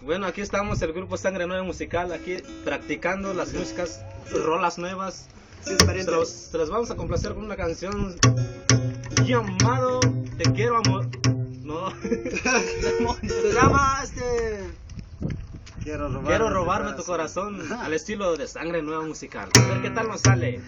Bueno, aquí estamos, el grupo Sangre Nueva Musical, aquí practicando las músicas, rolas nuevas. Sí, pariente. Se los vamos a complacer con una canción llamado Te quiero amor. No. Se llama Quiero robarme tu corazón al estilo de Sangre Nueva Musical. A ver qué tal nos sale.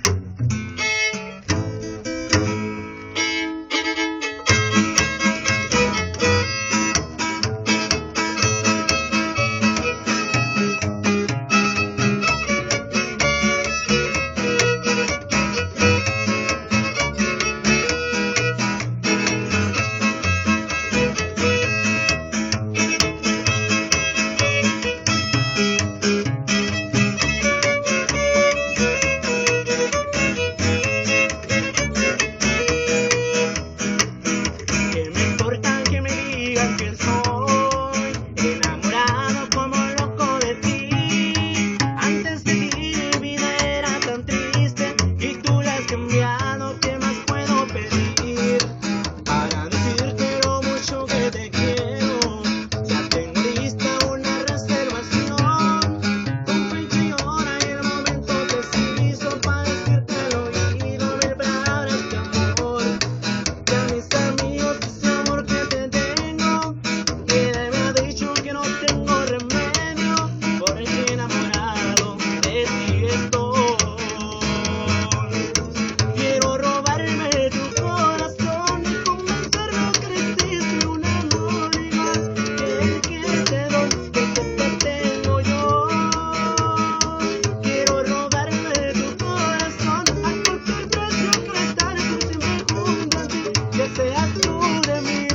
Seas tú de mí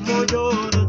como yo.